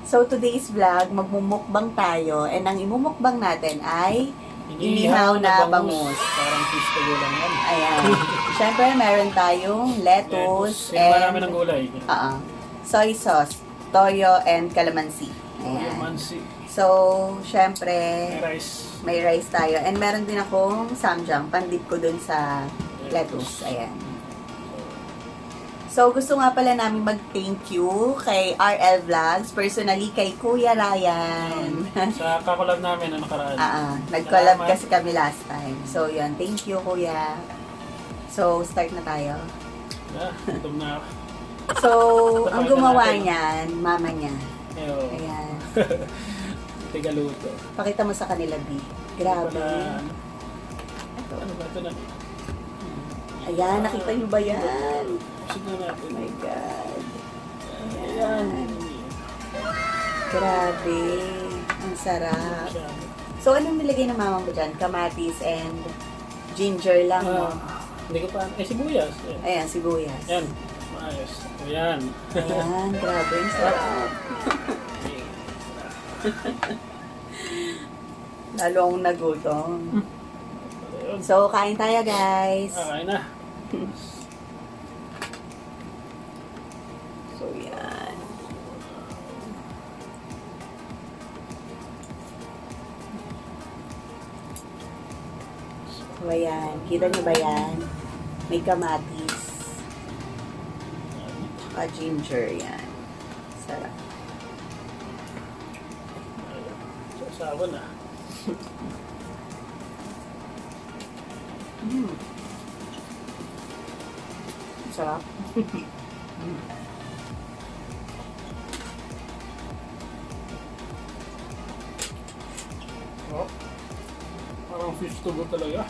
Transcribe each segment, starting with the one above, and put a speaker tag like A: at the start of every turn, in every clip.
A: So today's vlog, magmumukbang tayo and ang imumukbang natin ay inihaw na bangus.
B: Parang fish to go lang yan.
A: Ayan. Siyempre meron tayong lettuce
B: Marami ng
A: and
B: gulay.
A: soy sauce, toyo and calamansi. Ayan.
B: Calamansi.
A: So, siyempre
B: May rice.
A: may rice tayo and meron din akong samjang, pandip ko dun sa lettuce. Ayan. So, gusto nga pala namin mag-thank you kay RL Vlogs, personally kay Kuya Ryan.
B: Sa kakolab namin na nakaraan.
A: Nag-collab
B: Salamat.
A: kasi kami last time. So, yun. Thank you, Kuya. So, start na tayo.
B: Gutom na ako.
A: So,
B: Ito,
A: ang
B: pakita
A: gumawa
B: natin.
A: niyan, mama niya.
B: Ayun.
A: Ayan.
B: Tigaluto.
A: Pakita mo sa kanila, B. Grabe. Ito.
B: Ano ba ito na?
A: Ayan, nakita niyo ba yan?
B: Sige natin.
A: Oh my God.
B: Ayan.
A: Grabe. Ang sarap. So, anong nilagay ng mama mo dyan? Kamatis and ginger lang, no?
B: Hindi ko pa. Sibuyas. Ayan.
A: Ayan, sibuyas.
B: Ayan. Maayos. Ayan.
A: Ayan, grabe. Ang sarap. Lalo akong nagutom.
B: Ayun.
A: So, kain tayo, guys.
B: Kain na.
A: So, yan. So, ayan. Kita niyo ba yan? May kamatis. Ginger, yan. Sarap.
B: Sasawa na.
A: Sarap.
B: Oh. Parang fish to go talaga.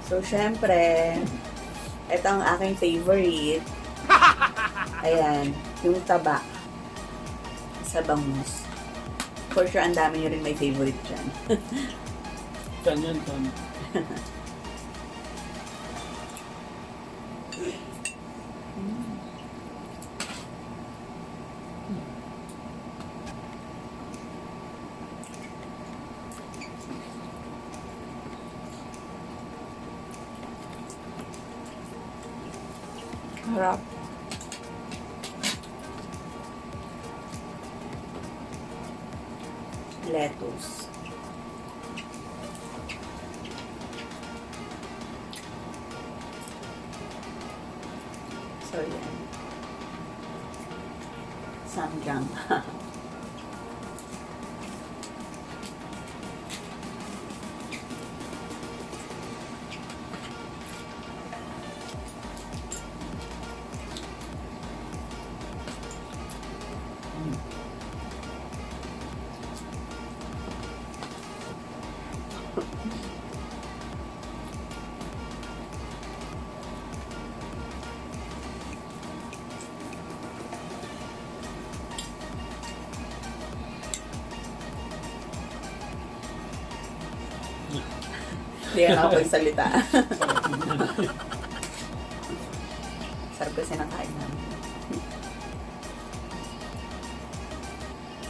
A: So, syempre, ito ang aking favorite. Ayan, yung taba sa bangus. For sure, ang dami nyo rin may favorite dyan.
B: Yan.
A: Harap. Lettuce. So, yan. Samgyang. Hindi na ako magsalita. Sarap kasi ng kain namin.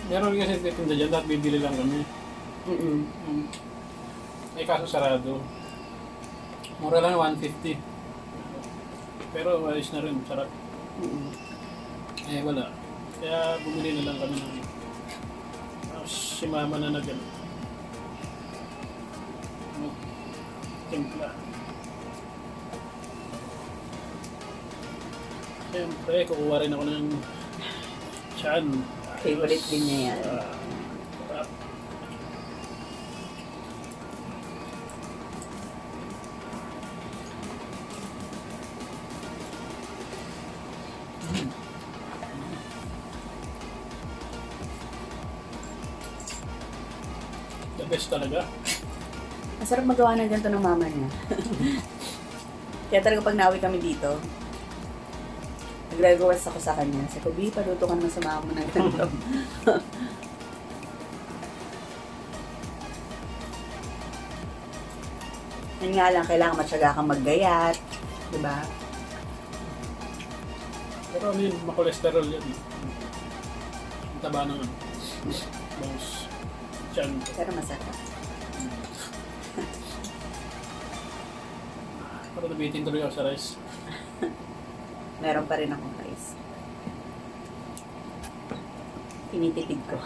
B: Meron kasi titinda dyan at bibili lang kami. Kaso sarado. Mura lang 150. Pero ayos na rin, sarap. Wala. Kaya bumili na lang kami ng si mama na timpla. Siyempre, kukuha rin ako ng chan.
A: Favorite din niya yan.
B: Sarap. The best talaga.
A: Masarap magawa ng ganito ng mama niya. Kaya talaga pag nauwi kami dito, nag-request ako sa kanya. Sabi ko, B, paluto ka naman sa mama mo ng ganito. Yun nga lang, kailangan matyaga kang maggayat. Diba?
B: Pero ano yun, makolesterol yan. Ang taba ng bangus. Tiyan.
A: Pero masarap.
B: Pero nabitin tuloy ako sa rice.
A: Meron pa rin akong rice. Tinitipid ko.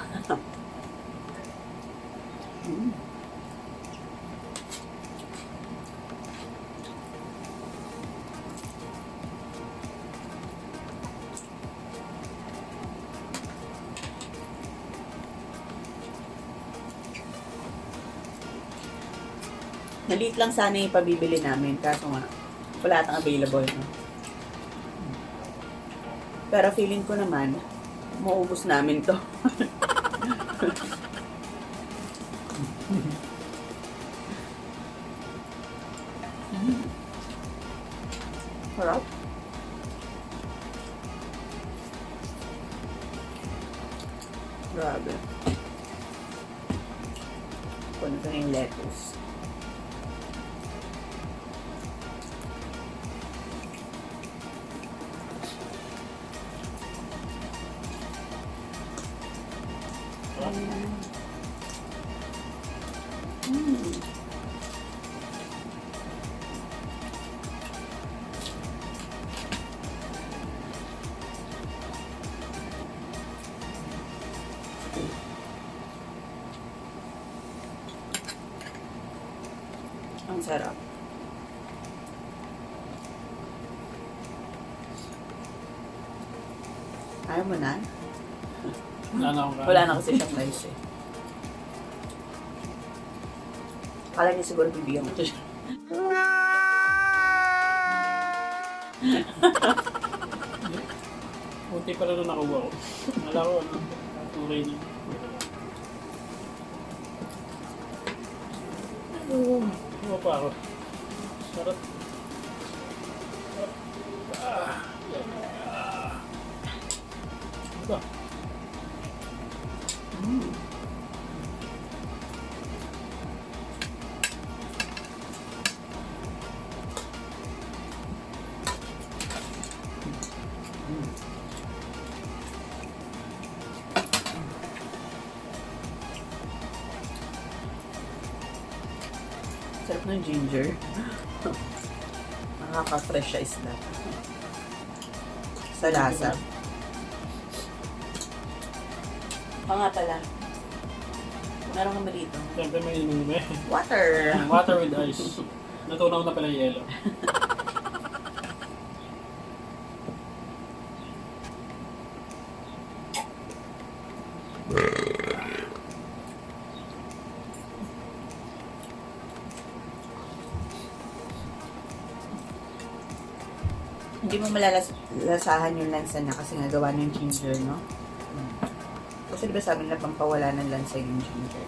A: Maliit lang sana yung pabibili namin, kaso nga, wala atang available, no? Pero feeling ko naman, maubos namin to. Sarap. Grabe. Puno ko na yung lettuce. Ang sarap. Ayaw mo na? Wala na kasi siyang rice eh. Kala niya siguro bibigyan ko ito siya.
B: Unti pa rin na nakuha ko. Wala ko ano. Okay na. Kuha pa ako. Sarap. Diba?
A: Sarap ng ginger. Nakaka-fresh siya isda. Sa lasa. Nga pala. Meron ka ba dito?
B: Siyempre may inumin eh.
A: Water!
B: Water with ice. Natunaw na pala yung yelo.
A: Hindi mo malalasahan yung lansa na kasi nga gawa ng ginger, no? Kasi diba sabi nila pampawala ng lansa yung ginger.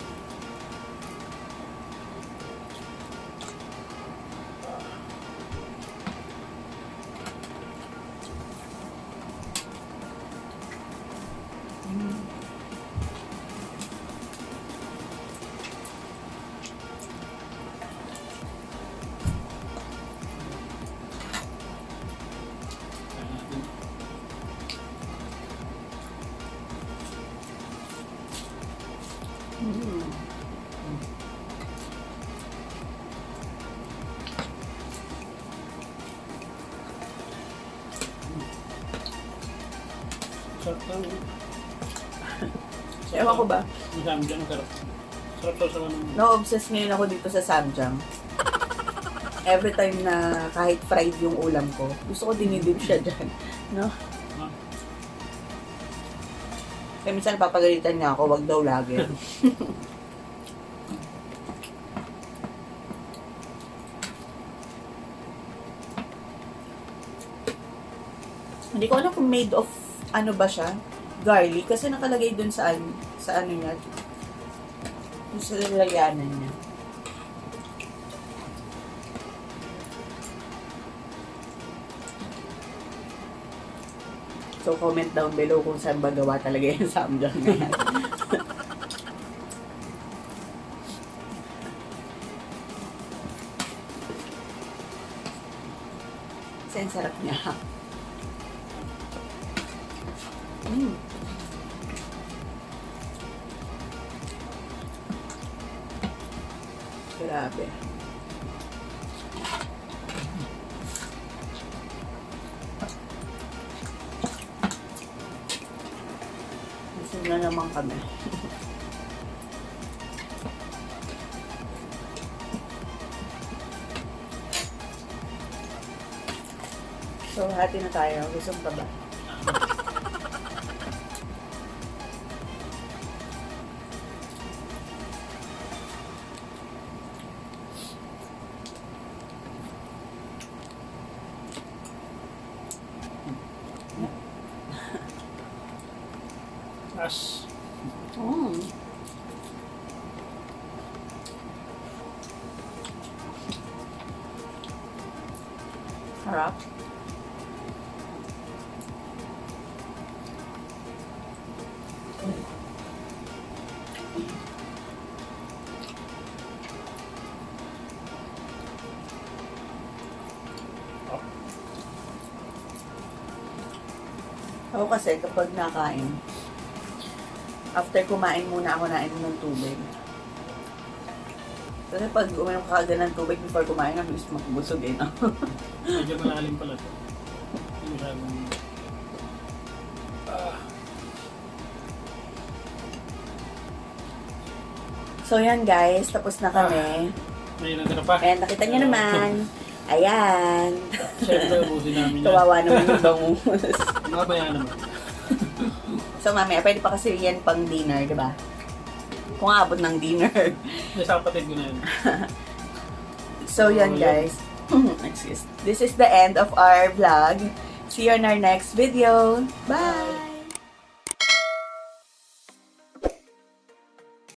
B: Sarap lang.
A: Ewan ko ba?
B: Yung samjang sarap. Sarap sa usawan ng...
A: No-obsess ngayon ako dito sa samjang. Every time na kahit fried yung ulam ko, gusto ko dinidip siya dyan. No? Kaya minsan papagalitan niya ako, wag daw lagi. Hindi ko alam kung made of ano ba siya, garlic, kasi nakalagay dun sa ano niya, yung sa lalagyanan niya. So, comment down below kung saan ba gawa talaga yung samjang na yan. Kasi ang sarap niya. Mm. Grabe. Busog na naman kami. So, hati na tayo. Gusto mo pa ba?
B: As.
A: Mm. Sarap. Ako kasi kapag nakain, after kumain muna ako nainom ng tubig. Kasi pag uminom ka agad ng tubig before kumain, ang bilis makabusog eh, no?
B: Medyo malalim pala ito. Hindi masyadong...
A: So yan guys, tapos na kami.
B: May natira pa.
A: Ayan, nakita nyo naman. Ayan.
B: Siyempre, ubusin namin yan.
A: Kawawa naman yung bangus.
B: Mababayaan naman.
A: So mamaya, pwede pa kasi yan pang dinner, di ba? Kung abot ng dinner.
B: Sa kapatid ko na yan.
A: So yan guys. Excuse. This is the end of our vlog. See you on our next video. Bye!